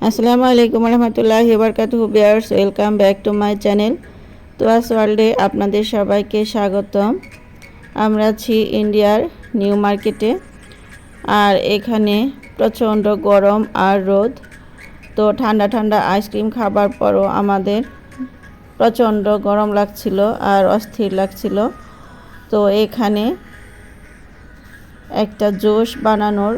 আসসালামু আলাইকুম রহমতুল্লাহি ওয়াবারাকাতুহু viewers, welcome back to my channel. তোয়াস ওয়ার্ল্ডে আপনাদের সবাইকে স্বাগতম। আমরা আছি ইন্ডিয়ার নিউ মার্কেটে, আর এখানে প্রচণ্ড গরম আর রোদ। তো ঠান্ডা ঠান্ডা আইসক্রিম খাবার পরও আমাদের প্রচণ্ড গরম লাগছিল আর অস্থির লাগছিল। তো এখানে একটা জুস বানানোর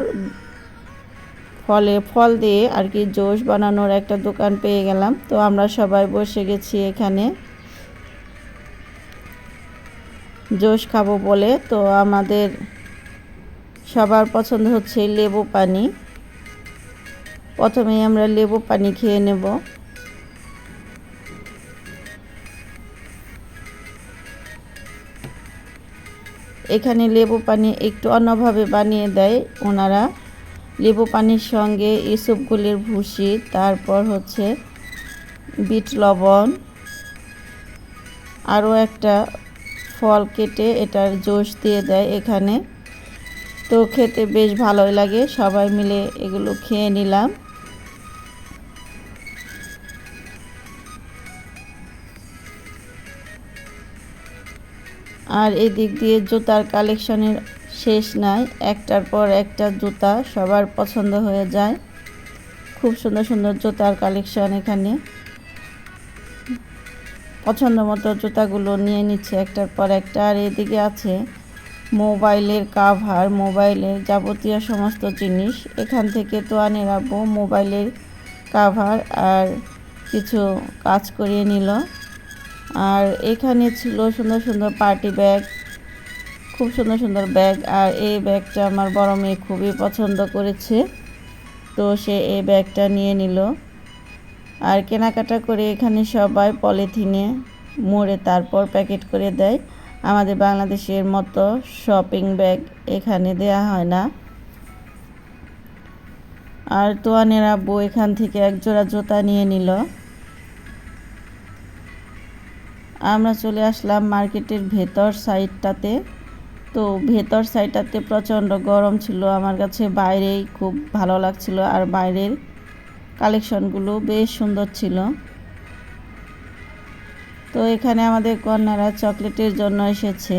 ফল দিয়ে আর কি জুস বানানোর একটা দোকান পেয়ে গেলাম। তো আমরা সবাই বসে গেছি এখানে জুস খাবো বলে। তো আমাদের সবার পছন্দ হচ্ছে লেবু পানি। প্রথমেই আমরা লেবু পানি খেয়ে নেব। এখানে লেবু পানি একটু অন্যভাবে বানিয়ে দেয় ওনারা। লেবু পানির সঙ্গে ইসবগুলের ভুসি, তারপর হচ্ছে বিট লবণ, আরও একটা ফল কেটে এটার জুস দিয়ে দেয় এখানে। তো খেতে বেশ ভালোই লাগে, সবাই মিলে এগুলো খেয়ে নিলাম। আর এদিক দিয়ে জুতার কালেকশনের শেষ নাই, একটার পর একটা জুতা সবার পছন্দ হয়ে যায়। খুব সুন্দর সুন্দর জুতার কালেকশন এখানে। পছন্দ মতো জুতাগুলো নিয়ে নিচ্ছে একটার পর একটা। আর এদিকে আছে মোবাইলের কাভার, মোবাইলের যাবতীয় সমস্ত জিনিস। এখান থেকে তো আনে রাখবো মোবাইলের কাভার আর কিছু কাজ করিয়ে নিল। আর এখানে ছিল সুন্দর সুন্দর পার্টি ব্যাগ, খুব সুন্দর সুন্দর ব্যাগ। আর এই ব্যাগটা আমার বড় মেয়ে খুবই পছন্দ করেছে, তো সে এই ব্যাগটা নিয়ে নিল। আর কেনাকাটা করে এখানে সবাই পলিথিনে মুড়ে তারপর প্যাকেট করে দেয়। আমাদের বাংলাদেশের মতো শপিং ব্যাগ এখানে দেয়া হয় না। আর তোয়ানের আব্বু এখান থেকে এক জোড়া জুতা নিয়ে নিল। আমরা চলে আসলাম মার্কেটের ভেতর সাইডটাতে। তো ভেতর সাইডটাতে প্রচণ্ড গরম ছিল, আমার কাছে বাইরেই খুব ভালো লাগছিল। আর বাইরের কালেকশনগুলো বেশ সুন্দর ছিল। তো এখানে আমাদের কন্যারা চকলেটের জন্য এসেছে।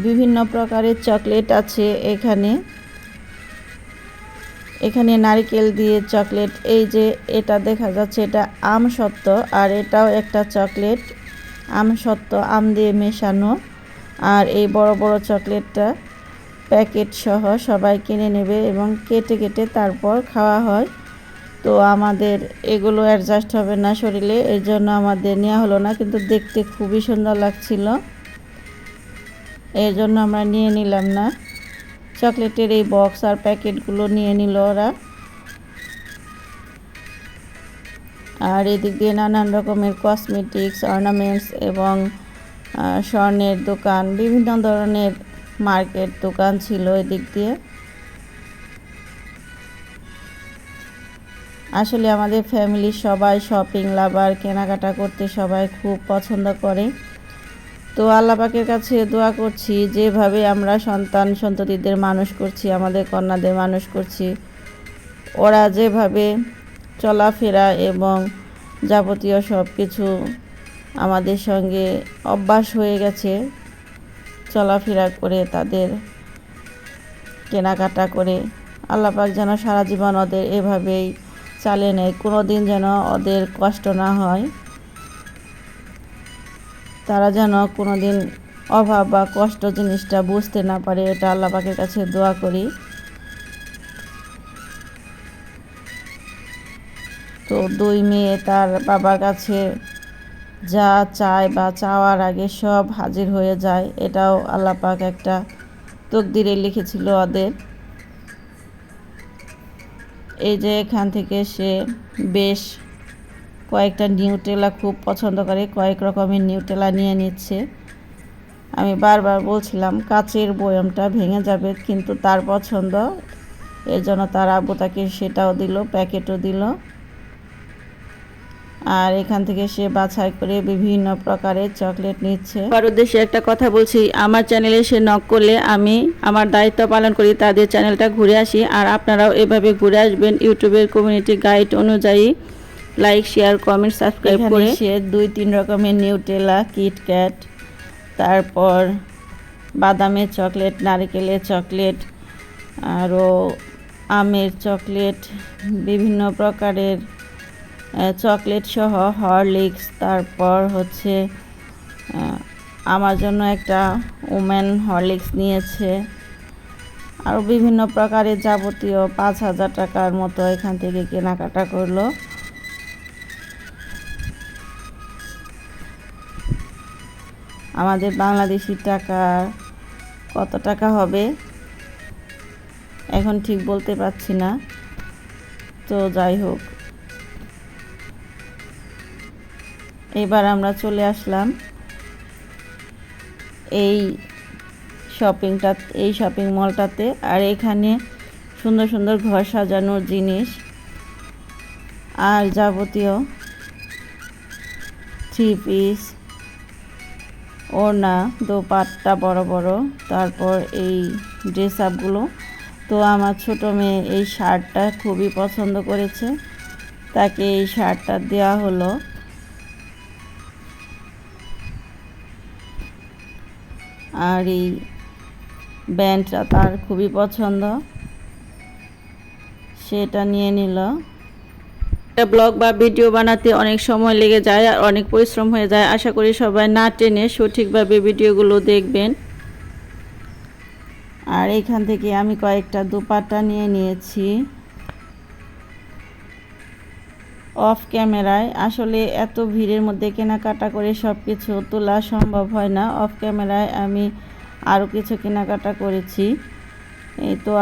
বিভিন্ন প্রকারের চকলেট আছে এখানে। এখানে নারকেল দিয়ে চকলেট, এই যে এটা দেখা যাচ্ছে এটা আম সত্ত্ব, আর এটাও একটা চকলেট আম সত্ত্ব, আম দিয়ে মেশানো। আর এই বড় বড় চকলেটটা প্যাকেট সহ সবাই কিনে নেবে এবং কেটে কেটে তারপর খাওয়া হয়। তো আমাদের এগুলো অ্যাডজাস্ট হবে না শরীরে, এর জন্য আমাদের নেওয়া হলো না, কিন্তু দেখতে খুবই সুন্দর লাগছিল, এর জন্য আমরা নিয়ে নিলাম না। চকলেটের এই বক্স আর প্যাকেটগুলো নিয়ে নিল ওরা। আর এদিক দিয়ে নানান রকমের কসমেটিক্স, অর্নামেন্টস এবং স্বর্ণের দোকান, বিভিন্ন ধরনের মার্কেট দোকান ছিল এদিক দিয়ে। আসলে আমাদের ফ্যামিলির সবাই শপিং লাভার, কেনাকাটা করতে সবাই খুব পছন্দ করে। তো আল্লাহ পাকের কাছে দোয়া করছি, যেভাবে আমরা সন্তান সন্ততিদের মানুষ করছি, আমাদের কন্যাদের মানুষ করছি, ওরা যেভাবে চলাফেরা এবং যাবতীয় সব কিছু আমাদের সঙ্গে অভ্যাস হয়ে গেছে, চলাফেরা করে তাদের কেনাকাটা করে, আল্লাহ পাক যেন সারা জীবন ওদের এভাবেই চালিয়ে নেয়, কোনো দিন যেন ওদের কষ্ট না হয়, তারা যেন কোনো দিন অভাব বা কষ্ট জিনিসটা বুঝতে না পারে, এটা আল্লাহ পাকের কাছে দোয়া করি। তো দুই মেয়ে তার বাবার কাছে যা চায় বা চাওয়ার আগে সব হাজির হয়ে যায়, এটাও আল্লাহ পাক একটা তকদিরে লিখেছিল ওদের। এই যে এখান থেকে সে বেশ কয়েকটা নিউটেলা খুব পছন্দ করে, কয়েক রকমের নিউটেলা নিয়ে নিচ্ছে। আমি বারবার বলছিলাম কাচের বয়ামটা ভেঙে যাবে, কিন্তু তার পছন্দ, এর জন্য তার আব্বু তাকে সেটাও দিল, প্যাকেটও দিল। আর এখান থেকে সে বাছাই করে বিভিন্ন প্রকারের চকলেট নিচ্ছে। তার উদ্দেশ্যে একটা কথা বলছি, আমার চ্যানেলে সে নক করলে আমি আমার দায়িত্ব পালন করি, তাদের চ্যানেলটা ঘুরে আসি। আর আপনারাও এভাবে ঘুরে আসবেন ইউটিউবের কমিউনিটি গাইড অনুযায়ী লাইক, শেয়ার, কমেন্ট, সাবস্ক্রাইব করে। সে 2-3 রকমের নিউটেলা, কিটক্যাট, তারপর বাদামের চকলেট, নারকেলের চকলেট, আরও আমের চকলেট, বিভিন্ন প্রকারের চকলেট সহ হরলিক্স, তারপর হচ্ছে আমার জন্য একটা ওমেন হরলিক্স নিয়েছে। আরও বিভিন্ন প্রকারের যাবতীয় 5,000 টাকার মতো এখান থেকে কেনাকাটা করলো। আমাদের বাংলাদেশি টাকা কত টাকা হবে এখন ঠিক বলতে পারছি না, তো যাই হোক। এবার আমরা চলে আসলাম এই শপিং মলটাতে। আর এখানে সুন্দর সুন্দর ঘর সাজানোর জিনিস আর যাবতীয় 3 পিস, ওড়না, দোপাট্টা বড় বড়, তারপর এই ড্রেস আপগুলো। তো আমার ছোট মেয়ে এই শার্টটা খুবই পছন্দ করেছে, তাকে এই শার্টটা দেওয়া হলো। আর এই ব্যান্ডটা তার খুবই পছন্দ, সেটা নিয়ে নিল। ব্লগ বা ভিডিও বানাতে অনেক সময় লেগে যায় আর অনেক পরিশ্রম হয়ে যায়। আশা করি সবাই না টেনে সঠিকভাবে ভিডিওগুলো দেখবেন। আর এখান থেকে আমি কয়েকটা দোপাট্টা নিয়ে নিয়েছি অফ ক্যামেরায়। আসলে এত ভিড়ের মধ্যে কেনাকাটা করে সব কিছু তোলা সম্ভব হয় না। অফ ক্যামেরায় আমি আরও কিছু কেনাকাটা করেছি। এই তো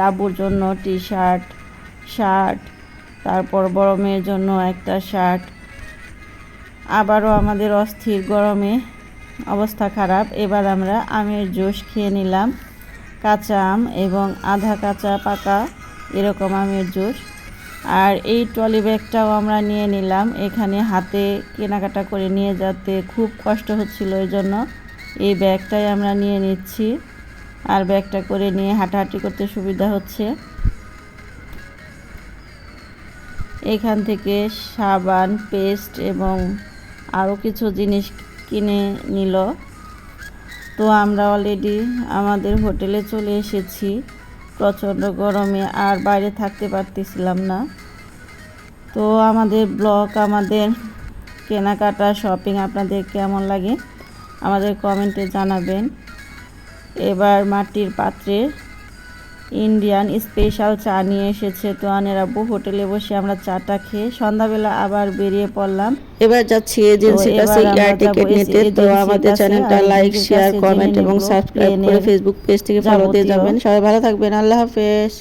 আবুর জন্য টি শার্ট, তারপর বড় মেয়ের জন্য একটা শার্ট। আবারও আমাদের অস্থির গরমে অবস্থা খারাপ। এবার আমরা আমের জুস খেয়ে নিলাম, কাঁচা আম এবং আধা কাঁচা পাকা এরকম আমের জুস। আর এই ট্রলি ব্যাগটাও আমরা নিয়ে নিলাম। এখানে হাতে কেনাকাটা করে নিয়ে যেতে খুব কষ্ট হচ্ছিল, এই জন্য এই ব্যাগটাই আমরা নিয়ে নিচ্ছি। আর ব্যাগটা করে নিয়ে হাঁটাহাঁটি করতে সুবিধা হচ্ছে। এখান থেকে সাবান, পেস্ট এবং আরও কিছু জিনিস কিনে নিল। তো আমরা অলরেডি আমাদের হোটেলে চলে এসেছি। প্রচণ্ড গরমে আর বাইরে থাকতে পারতেছিলাম না। তো আমাদের ব্লগ, আমাদের কেনাকাটা, শপিং আপনাদের কেমন লাগে আমাদের কমেন্টে জানাবেন। এবার মাটির পাত্রে ইন্ডিয়ান স্পেশাল চা নিয়ে এসেছে তোয়ানের আব্বু। হোটেলে বসে আমরা চাটা খেয়ে সন্ধ্যাবেলা আবার বেরিয়ে পড়লাম। এবার যাচ্ছি এজেন্সির কাছে এয়ার টিকেট নিতে। তো আমাদের চ্যানেলটা লাইক, শেয়ার, কমেন্ট এবং সাবস্ক্রাইব করে ফেসবুক পেজ থেকে ফলো দিয়ে যাবেন। সবাই ভালো থাকবেন। আল্লাহ হাফেজ।